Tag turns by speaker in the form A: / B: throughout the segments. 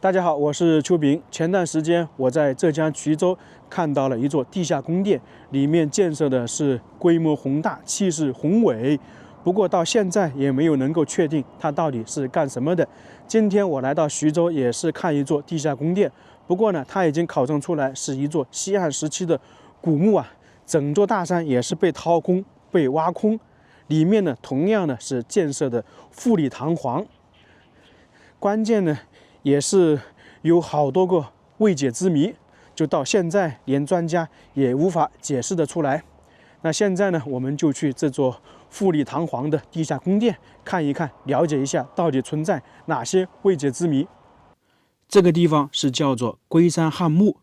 A: 大家好，我是邱炳。前段时间我在浙江衢州看到了一座地下宫殿，里面建设的是规模宏大、气势宏伟。不过到现在也没有能够确定它到底是干什么的。今天我来到衢州也是看一座地下宫殿，不过呢，它已经考证出来是一座西汉时期的古墓啊。整座大山也是被掏空、被挖空，里面呢同样呢是建设的富丽堂皇。关键呢，也是有好多个未解之谜，就到现在连专家也无法解释得出来。那现在呢，我们就去这座富丽堂皇的地下宫殿看一看，了解一下到底存在哪些未解之谜。这个地方是叫做龟山汉墓，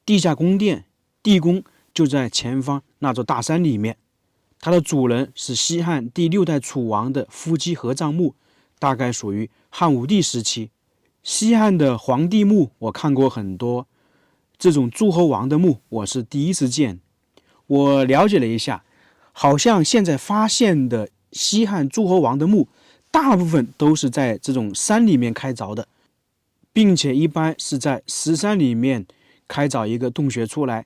A: 地下宫殿地宫就在前方那座大山里面。它的主人是西汉第6代楚王的夫妻合葬墓，大概属于汉武帝时期。西汉的皇帝墓我看过很多，这种诸侯王的墓我是第一次见。我了解了一下，好像现在发现的西汉诸侯王的墓大部分都是在这种山里面开凿的，并且一般是在石山里面开凿一个洞穴出来，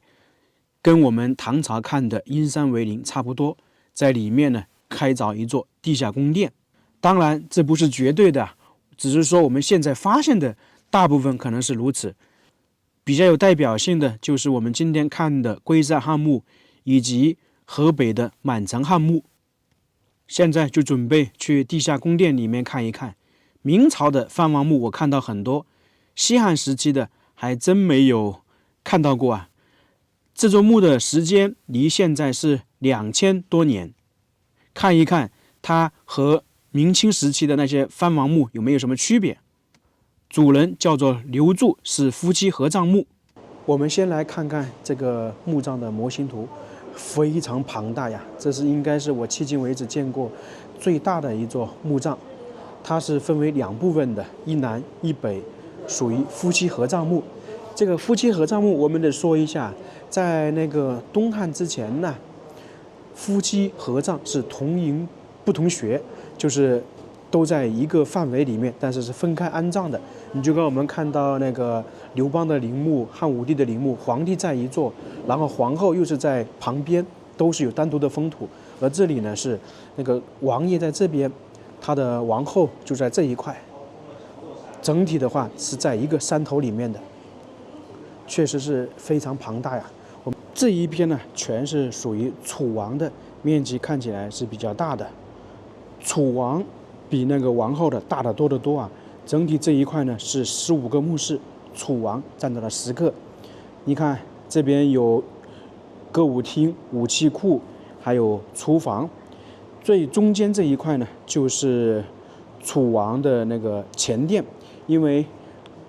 A: 跟我们唐朝看的阴山为陵差不多，在里面呢开凿一座地下宫殿。当然这不是绝对的，只是说我们现在发现的大部分可能是如此。比较有代表性的就是我们今天看的龟山汉墓以及河北的满城汉墓。现在就准备去地下宫殿里面看一看。明朝的藩王墓我看到很多，西汉时期的还真没有看到过啊。这座墓的时间离现在是2000多年，看一看它和明清时期的那些藩王墓有没有什么区别。主人叫做刘柱，是夫妻合葬墓。我们先来看看这个墓葬的模型图，非常庞大呀，这是应该是我迄今为止见过最大的一座墓葬。它是分为2部分的，一南一北，属于夫妻合葬墓。这个夫妻合葬墓我们得说一下，在那个东汉之前呢，夫妻合葬是同营不同穴，就是都在一个范围里面，但是是分开安葬的。你就跟我们看到那个刘邦的陵墓、汉武帝的陵墓，皇帝在一座，然后皇后又是在旁边，都是有单独的封土。而这里呢是那个王爷在这边，他的王后就在这一块。整体的话是在一个山头里面的，确实是非常庞大呀。我们这一片呢全是属于楚王的，面积看起来是比较大的。楚王比那个王后的大得多得多啊！整体这一块呢是15个墓室，楚王占到了10个。你看这边有歌舞厅、武器库，还有厨房。最中间这一块呢就是楚王的那个前殿，因为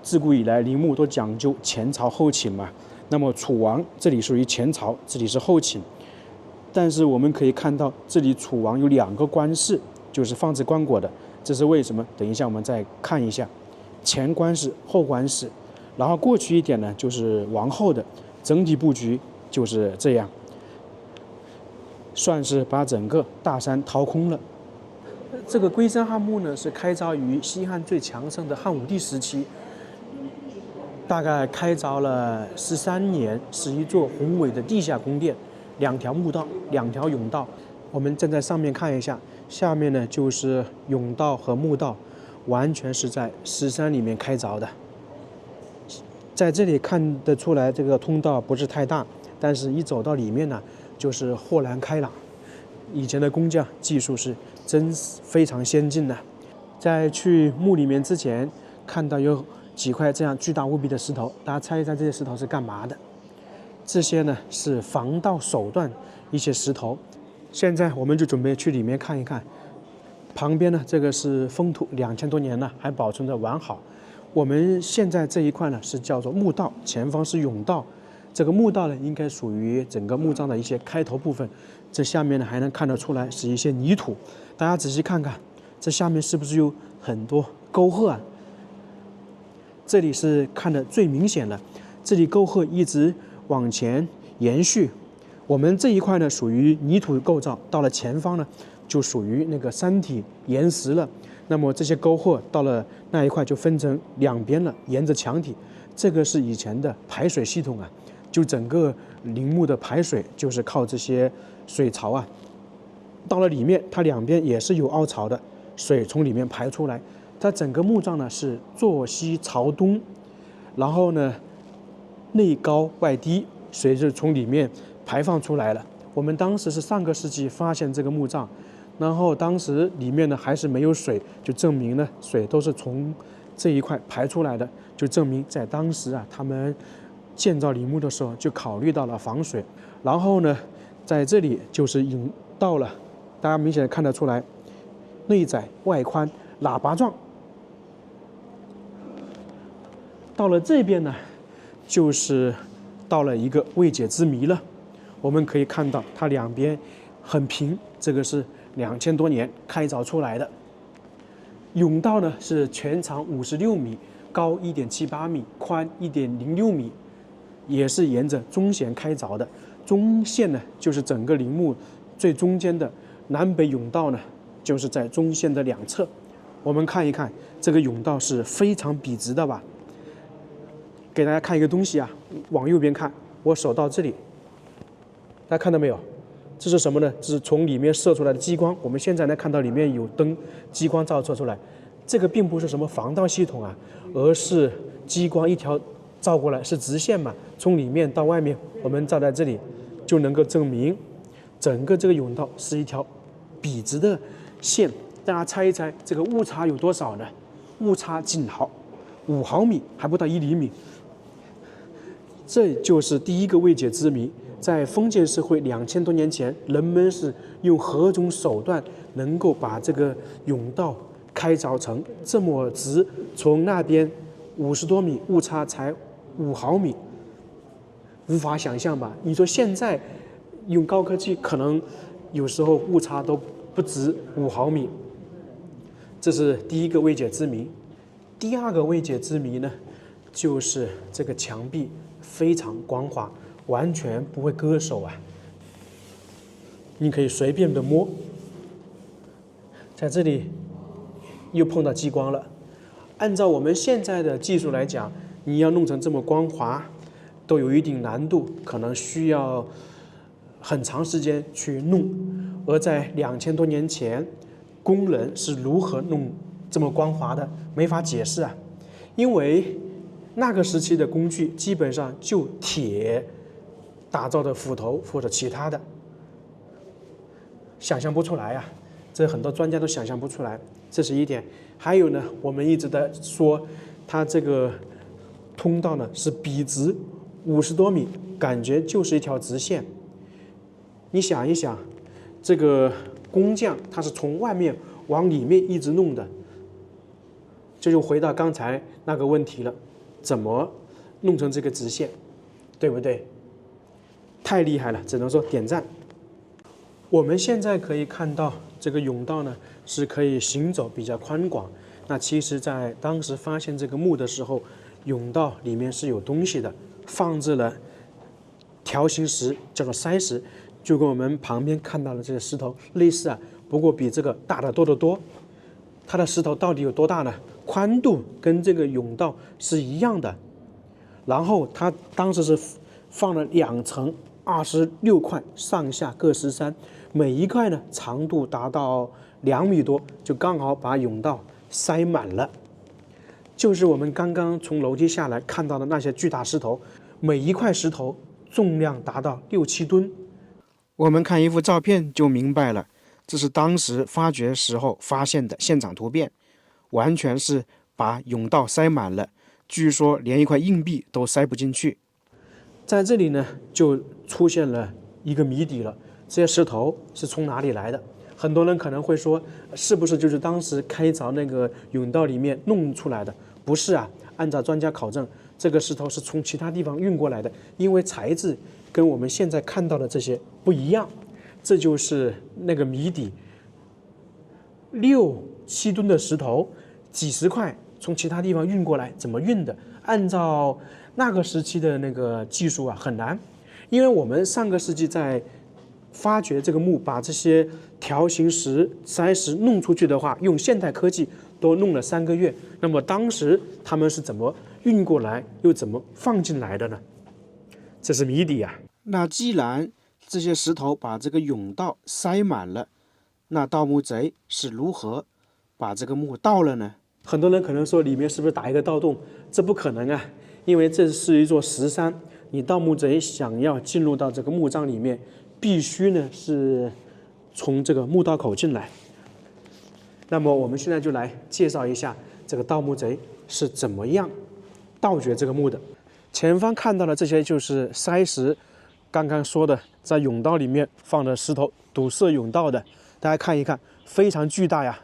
A: 自古以来陵墓都讲究前朝后寝嘛。那么楚王这里属于前朝，这里是后寝。但是我们可以看到，这里楚王有2个官室，就是放置棺椁的，这是为什么？等一下我们再看一下，前官室、后官室，然后过去一点呢就是王后的，整体布局就是这样，算是把整个大山掏空了。这个龟山汉墓呢是开凿于西汉最强盛的汉武帝时期，大概开凿了13年，是一座宏伟的地下宫殿，2条墓道，2条甬道。我们站在上面看一下，下面呢就是甬道和墓道，完全是在石山里面开凿的。在这里看得出来，这个通道不是太大，但是一走到里面呢，就是豁然开朗。以前的工匠技术是真非常先进的。在去墓里面之前，看到有几块这样巨大无比的石头，大家猜一猜这些石头是干嘛的？这些呢是防盗手段一些石头。现在我们就准备去里面看一看。旁边呢，这个是封土，2000多年了，还保存得完好。我们现在这一块呢是叫做墓道，前方是甬道。这个墓道呢应该属于整个墓葬的一些开头部分。这下面呢还能看得出来是一些泥土，大家仔细看看，这下面是不是有很多沟壑啊？这里是看得最明显的，这里沟壑一直往前延续。我们这一块呢属于泥土构造，到了前方呢就属于那个山体岩石了。那么这些沟壑到了那一块就分成两边了，沿着墙体，这个是以前的排水系统啊，就整个陵墓的排水就是靠这些水槽啊。到了里面，它两边也是有凹槽的，水从里面排出来。它整个墓葬呢是坐西朝东，然后呢内高外低，水是从里面排放出来了。我们当时是上个世纪发现这个墓葬，然后当时里面呢还是没有水，就证明呢水都是从这一块排出来的，就证明在当时啊他们建造陵墓的时候就考虑到了防水。然后呢在这里就是引到了，大家明显看得出来，内窄外宽，喇叭状。到了这边呢，就是到了一个未解之谜了。我们可以看到它两边很平，这个是2000多年开凿出来的。甬道呢是全长56米，高1.78米，宽1.06米，也是沿着中线开凿的。中线呢就是整个陵墓最中间的，南北甬道呢就是在中线的两侧。我们看一看这个甬道是非常笔直的吧。给大家看一个东西啊，往右边看，我手到这里，大家看到没有？这是什么呢？这是从里面射出来的激光。我们现在呢看到里面有灯，激光照射出来。这个并不是什么防盗系统啊，而是激光一条照过来是直线嘛，从里面到外面，我们照在这里就能够证明整个这个甬道是一条笔直的线。大家猜一猜，这个误差有多少呢？误差仅5毫米，还不到1厘米。这就是第一个未解之谜。在封建社会2000多年前，人们是用何种手段能够把这个甬道开凿成这么直？从那边50多米，误差才5毫米，无法想象吧？你说现在用高科技，可能有时候误差都不止5毫米。这是第一个未解之谜。第二个未解之谜呢，就是这个墙壁非常光滑，完全不会割手啊！你可以随便的摸，在这里又碰到激光了。按照我们现在的技术来讲，你要弄成这么光滑，都有一定难度，可能需要很长时间去弄。而在2000多年前，工人是如何弄这么光滑的？没法解释啊，因为那个时期的工具基本上就铁打造的斧头或者其他的，想象不出来啊，这很多专家都想象不出来，这是一点。还有呢，我们一直在说它这个通道呢是笔直50多米，感觉就是一条直线。你想一想，这个工匠他是从外面往里面一直弄的，这就回到刚才那个问题了，怎么弄成这个直线，对不对？太厉害了，只能说点赞。我们现在可以看到这个甬道呢是可以行走比较宽广。那其实在当时发现这个墓的时候，甬道里面是有东西的，放置了条形石，叫做筛石，就跟我们旁边看到的这个石头类似啊，不过比这个大得多得多。它的石头到底有多大呢？宽度跟这个甬道是一样的。然后它当时是放了2层，26块，上下各13，每一块呢长度达到2米多，就刚好把甬道塞满了。就是我们刚刚从楼梯下来看到的那些巨大石头，每一块石头重量达到6、7吨。我们看一幅照片就明白了，这是当时发掘时候发现的现场图片，完全是把甬道塞满了，据说连一块硬币都塞不进去。在这里呢，就出现了一个谜底了，这些石头是从哪里来的？很多人可能会说，是不是就是当时开凿那个甬道里面弄出来的？不是啊，按照专家考证，这个石头是从其他地方运过来的，因为材质跟我们现在看到的这些不一样，这就是那个谜底。6、7吨的石头，几十块从其他地方运过来，怎么运的？按照那个时期的那个技术啊，很难，因为我们上个世纪在发掘这个墓，把这些条形石、筛石弄出去的话，用现代科技都弄了3个月。那么当时他们是怎么运过来，又怎么放进来的呢？这是谜底啊！那既然这些石头把这个甬道塞满了，那盗墓贼是如何把这个墓盗了呢？很多人可能说，里面是不是打一个盗洞？这不可能啊，因为这是一座石山，你盗墓贼想要进入到这个墓葬里面，必须呢是从这个墓道口进来。那么我们现在就来介绍一下这个盗墓贼是怎么样盗掘这个墓的。前方看到的这些就是筛石，刚刚说的在甬道里面放的石头堵塞甬道的，大家看一看，非常巨大呀！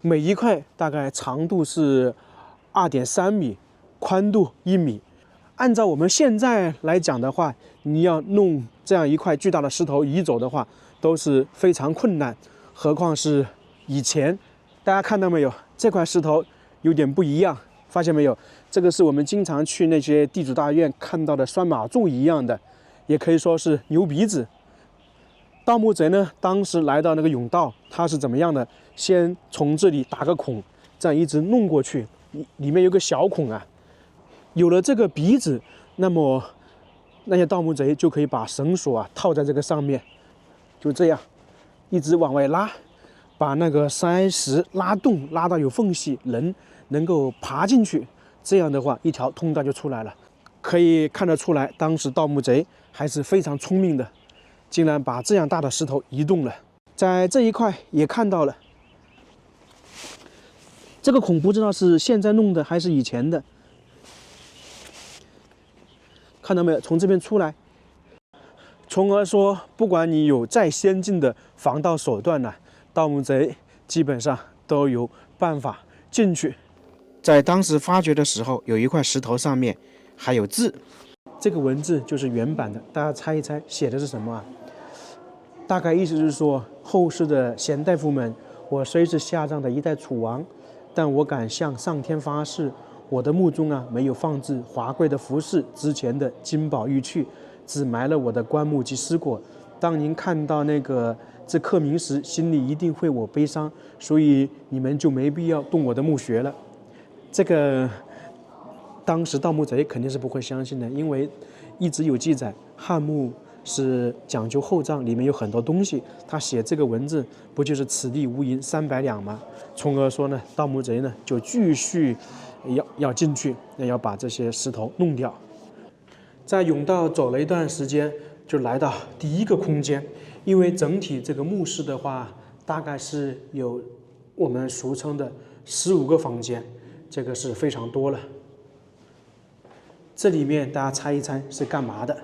A: 每一块大概长度是2.3米，宽度1米。按照我们现在来讲的话，你要弄这样一块巨大的石头移走的话，都是非常困难，何况是以前。大家看到没有？这块石头有点不一样，发现没有？这个是我们经常去那些地主大院看到的拴马柱一样的，也可以说是牛鼻子。盗墓贼呢，当时来到那个甬道，他是怎么样的？先从这里打个孔，这样一直弄过去，里面有个小孔啊。有了这个鼻子，那么那些盗墓贼就可以把绳索啊套在这个上面，就这样一直往外拉，把那个筛石拉动，拉到有缝隙，人能够爬进去。这样的话，一条通道就出来了。可以看得出来，当时盗墓贼还是非常聪明的，竟然把这样大的石头移动了。在这一块也看到了，这个孔不知道是现在弄的还是以前的。看到没有？从这边出来，从而说，不管你有再先进的防盗手段呢，盗墓贼基本上都有办法进去。在当时发掘的时候，有一块石头上面还有字，这个文字就是原版的，大家猜一猜写的是什么啊？大概意思是说，后世的贤大夫们，我虽是下葬的一代楚王，但我敢向上天发誓，我的墓中啊没有放置华贵的服饰、值钱的金宝玉器，只埋了我的棺木及尸椁。当您看到这刻铭时，心里一定会我悲伤，所以你们就没必要动我的墓穴了。这个当时盗墓贼肯定是不会相信的，因为一直有记载，汉墓是讲究厚葬，里面有很多东西。他写这个文字，不就是此地无银300两吗？从而说呢，盗墓贼呢就继续要进去，要把这些石头弄掉。在甬道走了一段时间，就来到第一个空间，因为整体这个墓室的话，大概是有我们俗称的15个房间。这个是非常多了。这里面大家猜一猜是干嘛的？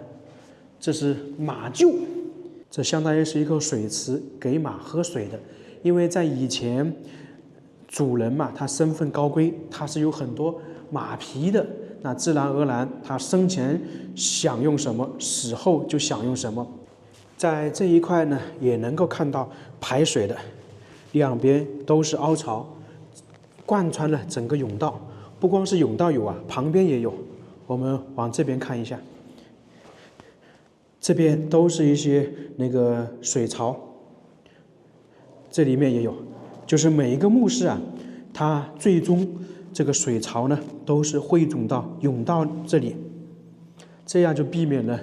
A: 这是马厩，这相当于是一个水池，给马喝水的。因为在以前，主人嘛，他身份高贵，他是有很多马匹的，那自然而然，他生前享用什么，死后就享用什么。在这一块呢，也能够看到排水的，两边都是凹槽。贯穿了整个甬道，不光是甬道有啊，旁边也有。我们往这边看一下，这边都是一些水槽，这里面也有。就是每一个墓室啊，它最终这个水槽呢都是汇总到甬道这里，这样就避免了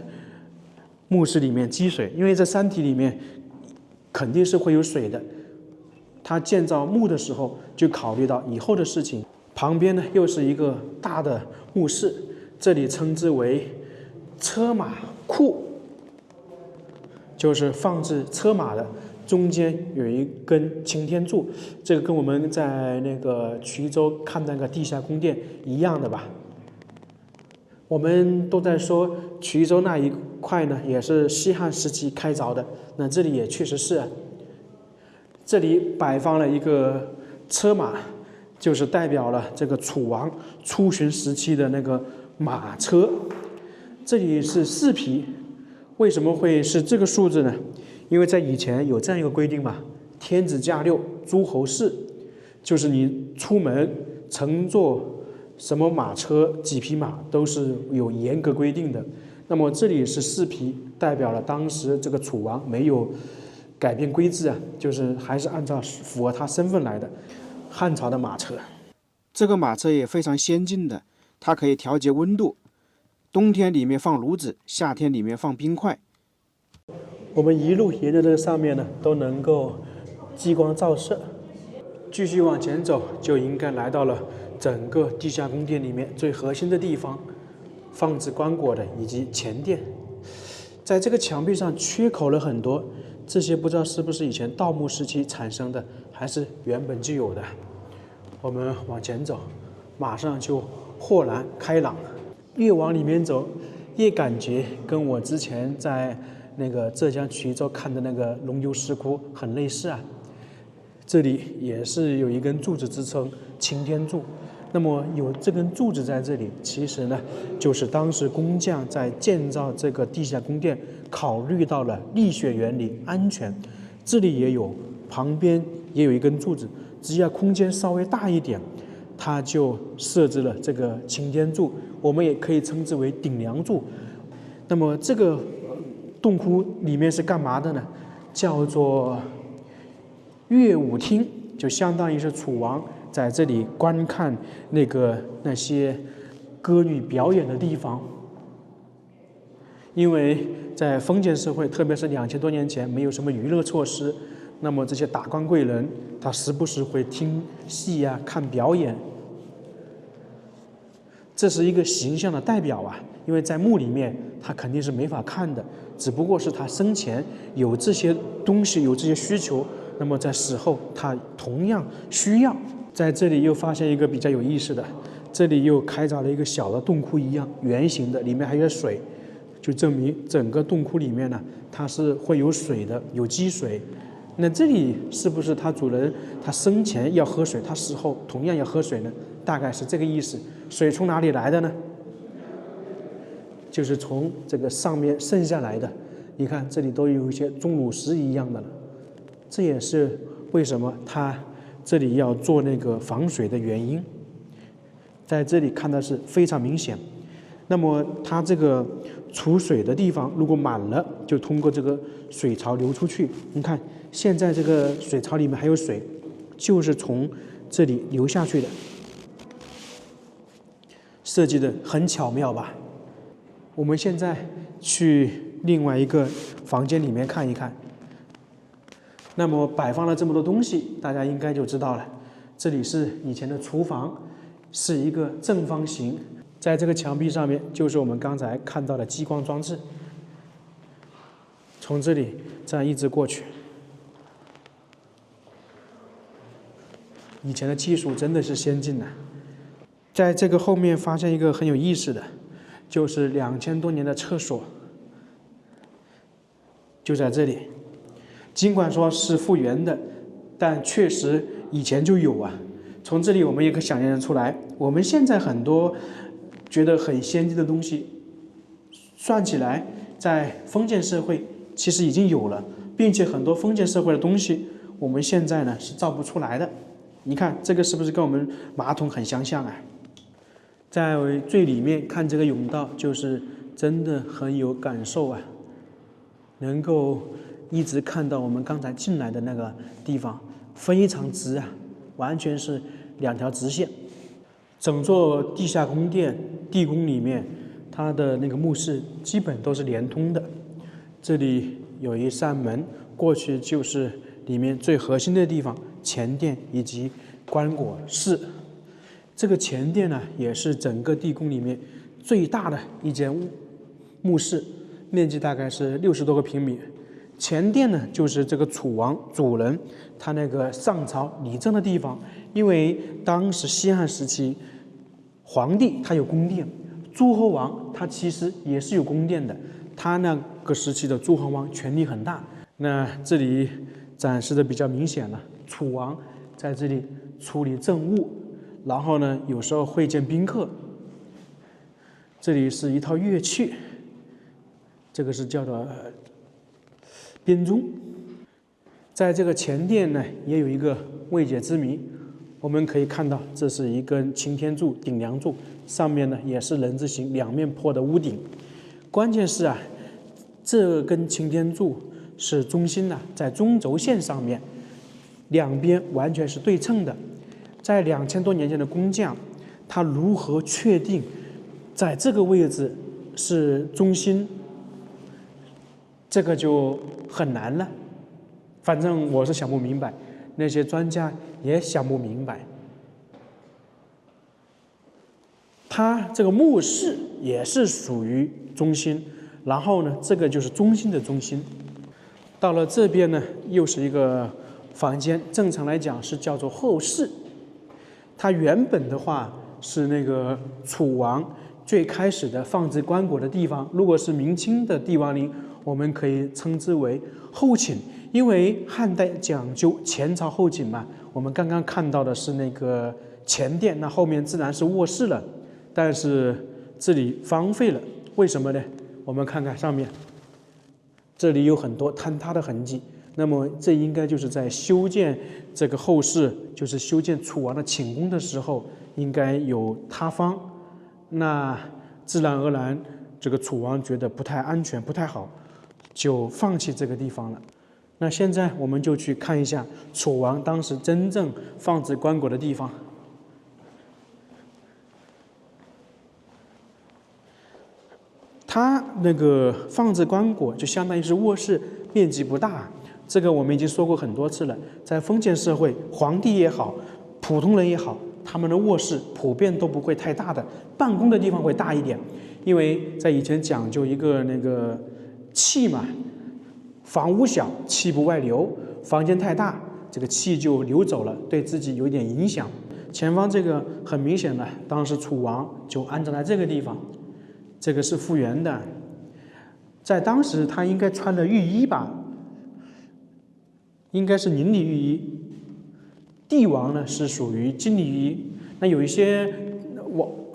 A: 墓室里面积水，因为这山体里面肯定是会有水的。他建造墓的时候就考虑到以后的事情。旁边呢又是一个大的墓室，这里称之为车马库，就是放置车马的，中间有一根擎天柱，这个跟我们在衢州看那个地下宫殿一样的吧。我们都在说衢州那一块呢也是西汉时期开凿的，那这里也确实是啊。这里摆放了一个车马，就是代表了这个楚王出巡时期的那个马车。这里是4匹，为什么会是这个数字呢？因为在以前有这样一个规定嘛，天子驾六，诸侯四，就是你出门乘坐什么马车、几匹马都是有严格规定的。那么这里是4匹，代表了当时这个楚王没有改变规制啊，就是还是按照符合他身份来的汉朝的马车。这个马车也非常先进的，它可以调节温度，冬天里面放炉子，夏天里面放冰块。我们一路沿着这个上面呢，都能够激光照射。继续往前走，就应该来到了整个地下宫殿里面最核心的地方，放置棺椁的以及前殿。在这个墙壁上缺口了很多，这些不知道是不是以前盗墓时期产生的，还是原本就有的。我们往前走，马上就豁然开朗。越往里面走，越感觉跟我之前在那个浙江衢州看的那个龙游石窟很类似啊。这里也是有一根柱子支撑，擎天柱。那么有这根柱子在这里，其实呢，就是当时工匠在建造这个地下宫殿，考虑到了力学原理、安全。这里也有，旁边也有一根柱子，只要空间稍微大一点，它就设置了这个擎天柱，我们也可以称之为顶梁柱。那么这个洞窟里面是干嘛的呢？叫做乐舞厅，就相当于是楚王在这里观看那些歌女表演的地方。因为在封建社会，特别是2000多年前，没有什么娱乐措施，那么这些达官贵人，他时不时会听戏啊、看表演，这是一个形象的代表啊。因为在墓里面，他肯定是没法看的，只不过是他生前有这些东西、有这些需求。那么在死后，他同样需要。在这里又发现一个比较有意思的，这里又开凿了一个小的洞窟一样，圆形的，里面还有水，就证明整个洞窟里面呢，它是会有水的，有积水。那这里是不是他主人他生前要喝水，他死后同样要喝水呢？大概是这个意思。水从哪里来的呢？就是从这个上面渗下来的。你看这里都有一些钟乳石一样的了。这也是为什么它这里要做那个防水的原因，在这里看的是非常明显。那么它这个储水的地方如果满了，就通过这个水槽流出去。你看现在这个水槽里面还有水，就是从这里流下去的。设计的很巧妙吧？我们现在去另外一个房间里面看一看。那么摆放了这么多东西，大家应该就知道了。这里是以前的厨房，是一个正方形，在这个墙壁上面就是我们刚才看到的激光装置。从这里这样一直过去，以前的技术真的是先进的。在这个后面发现一个很有意思的，就是2000多年的厕所，就在这里。尽管说是复原的，但确实以前就有啊。从这里我们也可想象出来，我们现在很多觉得很先进的东西，算起来在封建社会其实已经有了，并且很多封建社会的东西我们现在呢是造不出来的。你看这个是不是跟我们马桶很相像啊？在最里面看这个甬道，就是真的很有感受啊，能够一直看到我们刚才进来的那个地方，非常直啊，完全是2条直线。整座地下宫殿、地宫里面，它的那个墓室基本都是连通的。这里有一扇门，过去就是里面最核心的地方，前殿以及棺椁室。这个前殿呢，也是整个地宫里面最大的一间墓室，面积大概是60多个平米。前殿呢，就是这个楚王主人他那个上朝理政的地方。因为当时西汉时期，皇帝他有宫殿，诸侯王他其实也是有宫殿的。他那个时期的诸侯王权力很大。那这里展示的比较明显了，楚王在这里处理政务，然后呢，有时候会见宾客。这里是一套乐器，这个是叫做编钟。在这个前殿呢，也有一个未解之谜。我们可以看到，这是一根擎天柱、顶梁柱，上面呢也是人字形两面坡的屋顶。关键是啊，这根擎天柱是中心呢，在中轴线上面，两边完全是对称的。在2000多年前的工匠，他如何确定在这个位置是中心？这个就很难了。反正我是想不明白，那些专家也想不明白。它这个墓室也是属于中心，然后呢，这个就是中心的中心。到了这边呢，又是一个房间，正常来讲是叫做后室。它原本的话是那个楚王最开始的放置棺椁的地方。如果是明清的帝王陵，我们可以称之为后寝，因为汉代讲究前朝后寝嘛。我们刚刚看到的是那个前殿，那后面自然是卧室了。但是这里荒废了，为什么呢？我们看看上面，这里有很多坍塌的痕迹。那么这应该就是在修建这个后室，就是修建楚王的寝宫的时候，应该有塌方。那自然而然，这个楚王觉得不太安全，不太好，就放弃这个地方了。那现在我们就去看一下楚王当时真正放置棺椁的地方。它那个放置棺椁就相当于是卧室，面积不大。这个我们已经说过很多次了，在封建社会，皇帝也好，普通人也好，他们的卧室普遍都不会太大的，办公的地方会大一点，因为在以前讲究一个那个气嘛，房屋小，气不外流，房间太大，这个气就流走了，对自己有一点影响。前方这个很明显的，当时楚王就安葬在这个地方。这个是复原的，在当时他应该穿的御衣吧，应该是宁里御衣。帝王呢是属于金里御衣，那有一些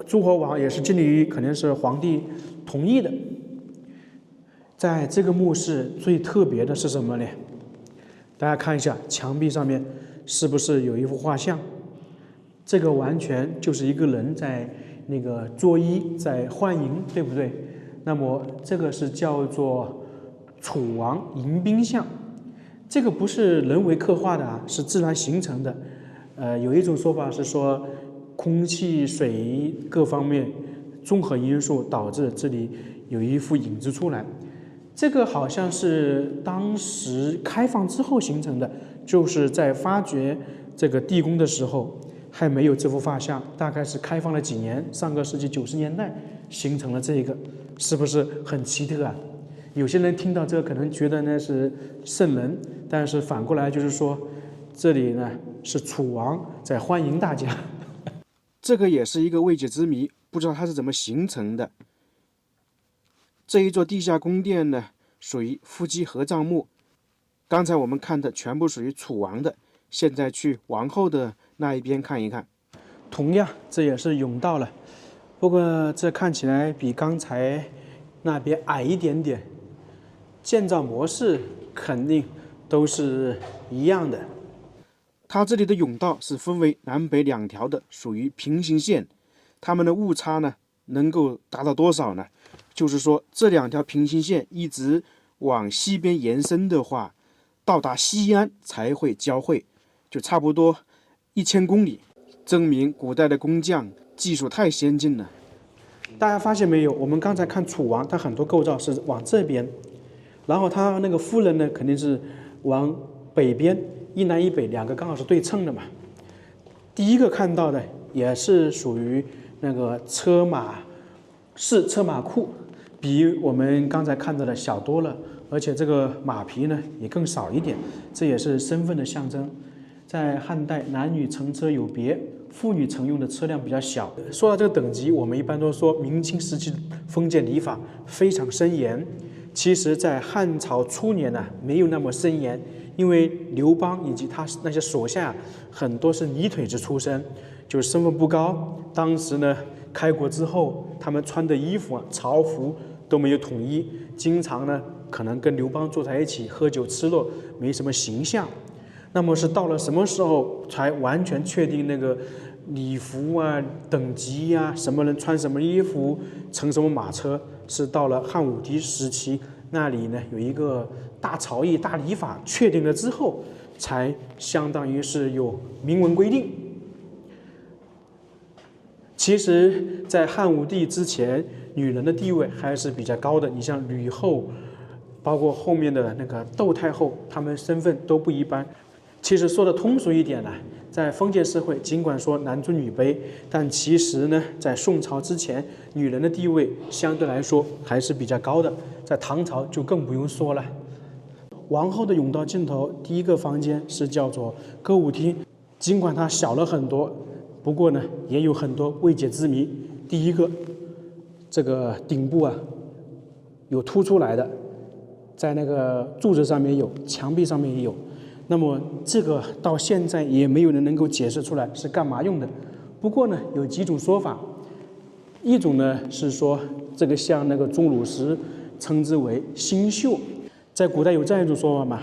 A: 诸侯王也是金里御衣，肯定是皇帝同意的。在这个墓室最特别的是什么呢？大家看一下墙壁上面是不是有一幅画像？这个完全就是一个人在那个作揖，在欢迎，对不对？那么这个是叫做楚王迎宾像，这个不是人为刻画的啊，是自然形成的。有一种说法是说，空气、水各方面综合因素导致这里有一幅影子出来。这个好像是当时开放之后形成的，就是在发掘这个地宫的时候。还没有这幅画像，大概是开放了几年，上个世纪90年代形成了这个，是不是很奇特啊？有些人听到这个可能觉得那是圣人，但是反过来就是说，这里呢是楚王在欢迎大家。这个也是一个未解之谜，不知道它是怎么形成的。这一座地下宫殿呢，属于夫妻合葬墓。刚才我们看的全部属于楚王的，现在去王后的那一边看一看。同样，这也是甬道了，不过这看起来比刚才那边矮一点点。建造模式肯定都是一样的。它这里的甬道是分为南北两条的，属于平行线。它们的误差呢，能够达到多少呢？就是说，这两条平行线一直往西边延伸的话，到达西安才会交汇，就差不多1000公里，证明古代的工匠技术太先进了。大家发现没有？我们刚才看楚王，他很多构造是往这边，然后他那个夫人呢，肯定是往北边，一南一北，两个刚好是对称的嘛。第一个看到的也是属于那个车马库，比我们刚才看到的小多了，而且这个马匹呢也更少一点，这也是身份的象征。在汉代，男女乘车有别，妇女乘用的车辆比较小。说到这个等级，我们一般都说明清时期封建礼法非常森严。其实，在汉朝初年呢，没有那么森严，因为刘邦以及他那些手下很多是泥腿子出身，就是身份不高。当时呢，开国之后，他们穿的衣服朝服都没有统一，经常呢可能跟刘邦坐在一起喝酒吃肉，没什么形象。那么是到了什么时候才完全确定那个礼服啊、等级啊，什么人穿什么衣服、乘什么马车，是到了汉武帝时期那里呢有一个大朝议、大礼法确定了之后，才相当于是有明文规定。其实，在汉武帝之前，女人的地位还是比较高的。你像吕后，包括后面的那个窦太后，她们身份都不一般。其实说的通俗一点呢，在封建社会，尽管说男尊女卑，但其实呢，在宋朝之前，女人的地位相对来说还是比较高的。在唐朝就更不用说了。王后的甬道尽头，第一个房间是叫做歌舞厅，尽管它小了很多，不过呢，也有很多未解之谜。第一个，这个顶部啊，有凸出来的，在那个柱子上面有，墙壁上面也有。那么这个到现在也没有人能够解释出来是干嘛用的。不过呢，有几种说法，一种呢是说这个像那个钟乳石称之为星宿，在古代有这样一种说法嘛，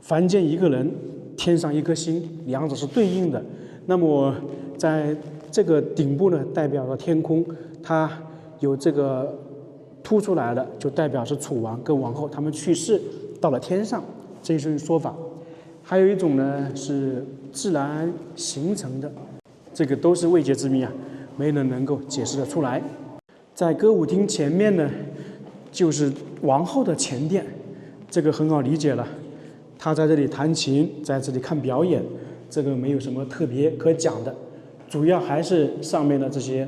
A: 凡间一个人，天上一颗星，两者是对应的。那么在这个顶部呢，代表了天空，它有这个凸出来的，就代表是楚王跟王后他们去世到了天上，这是说法。还有一种呢是自然形成的，这个都是未解之谜啊，没人能够解释得出来。在歌舞厅前面呢，就是王后的前殿，这个很好理解了，她在这里弹琴，在这里看表演，这个没有什么特别可讲的，主要还是上面的这些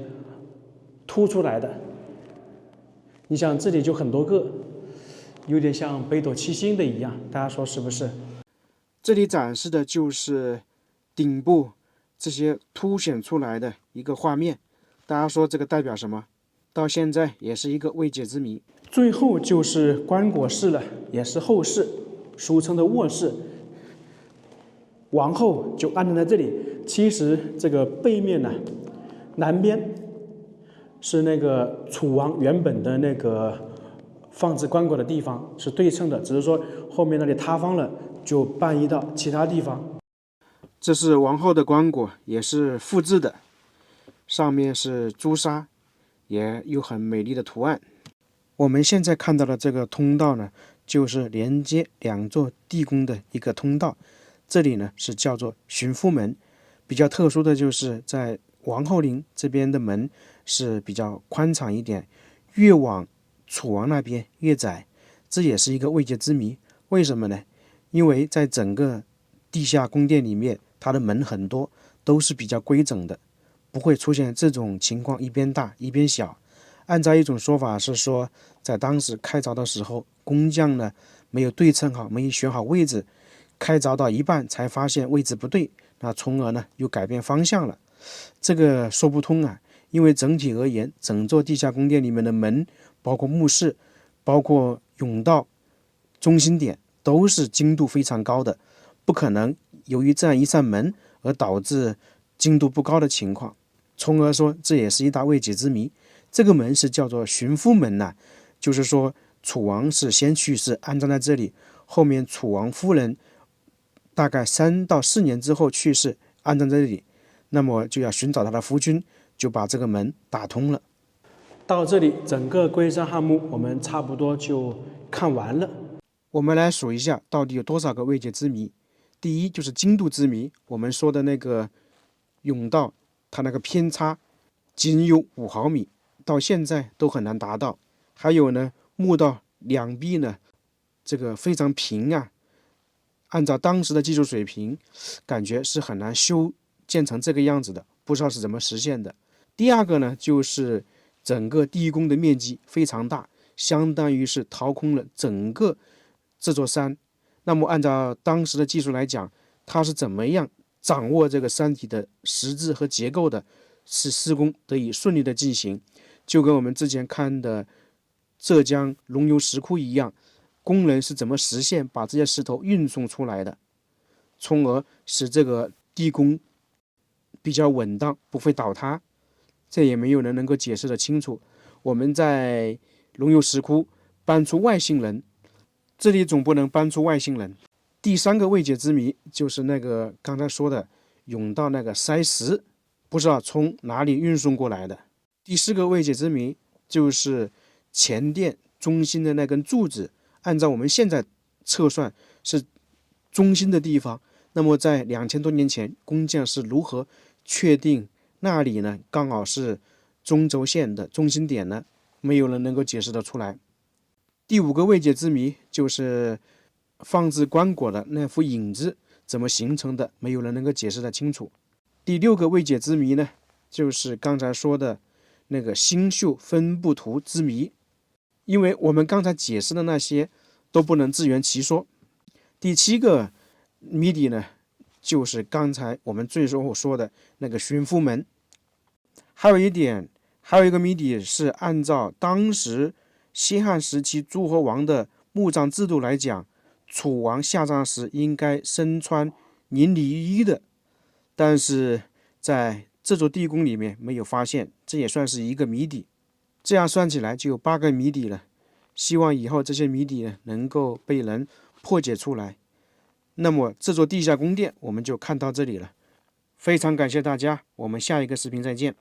A: 凸出来的。你想这里就很多个，有点像北斗七星的一样，大家说是不是？这里展示的就是顶部这些凸显出来的一个画面，大家说这个代表什么？到现在也是一个未解之谜。最后就是棺椁室了，也是后室，俗称的卧室。王后就安置在这里。其实这个背面呢，南边是那个楚王原本的那个放置棺椁的地方，是对称的，只是说后面那里塌方了，就搬移到其他地方。这是王后的棺椁，也是复制的，上面是朱砂，也有很美丽的图案。我们现在看到的这个通道呢，就是连接两座地宫的一个通道。这里呢是叫做寻夫门，比较特殊的就是在王后陵这边的门是比较宽敞一点，越往楚王那边越窄，这也是一个未解之谜。为什么呢？因为在整个地下宫殿里面，它的门很多，都是比较规整的，不会出现这种情况，一边大一边小。按照一种说法是说，在当时开凿的时候，工匠呢没有对称好，没有选好位置，开凿到一半才发现位置不对，那从而呢又改变方向了。这个说不通啊，因为整体而言，整座地下宫殿里面的门，包括墓室，包括甬道、中心点，都是精度非常高的，不可能由于这样一扇门而导致精度不高的情况，从而说这也是一大未解之谜。这个门是叫做寻夫门呐，就是说楚王是先去世，安葬在这里，后面楚王夫人大概3到4年之后去世，安葬在这里，那么就要寻找他的夫君，就把这个门打通了。到这里，整个龟山汉墓我们差不多就看完了。我们来数一下，到底有多少个未解之谜。第一就是精度之谜，我们说的那个甬道，它那个偏差仅有5毫米，到现在都很难达到。还有呢，墓道两壁呢，这个非常平啊，按照当时的技术水平，感觉是很难修建成这个样子的，不知道是怎么实现的。第二个呢，就是整个地宫的面积非常大，相当于是掏空了整个这座山。那么按照当时的技术来讲，它是怎么样掌握这个山体的实质和结构的，使施工得以顺利的进行，就跟我们之前看的浙江龙游石窟一样，工人是怎么实现把这些石头运送出来的，从而使这个地宫比较稳当，不会倒塌，这也没有人能够解释得清楚。我们在龙游石窟搬出外星人，这里总不能搬出外星人。第三个未解之谜就是那个刚才说的甬道那个筛石，不知道从哪里运送过来的。第4个未解之谜就是前殿中心的那根柱子，按照我们现在测算是中心的地方，那么在2000多年前，工匠是如何确定那里呢刚好是中轴线的中心点呢？没有人能够解释得出来。第5个未解之谜就是放置棺椁的那幅影子怎么形成的，没有人能够解释得清楚。第6个未解之谜呢，就是刚才说的那个星宿分布图之谜，因为我们刚才解释的那些都不能自圆其说。第7个谜底呢，就是刚才我们最后说的那个寻夫门。还有一个谜底是按照当时西汉时期诸侯王的墓葬制度来讲，楚王下葬时应该身穿银里衣的，但是在这座地宫里面没有发现，这也算是一个谜底。这样算起来就有8个谜底了，希望以后这些谜底呢能够被人破解出来。那么这座地下宫殿我们就看到这里了，非常感谢大家，我们下一个视频再见。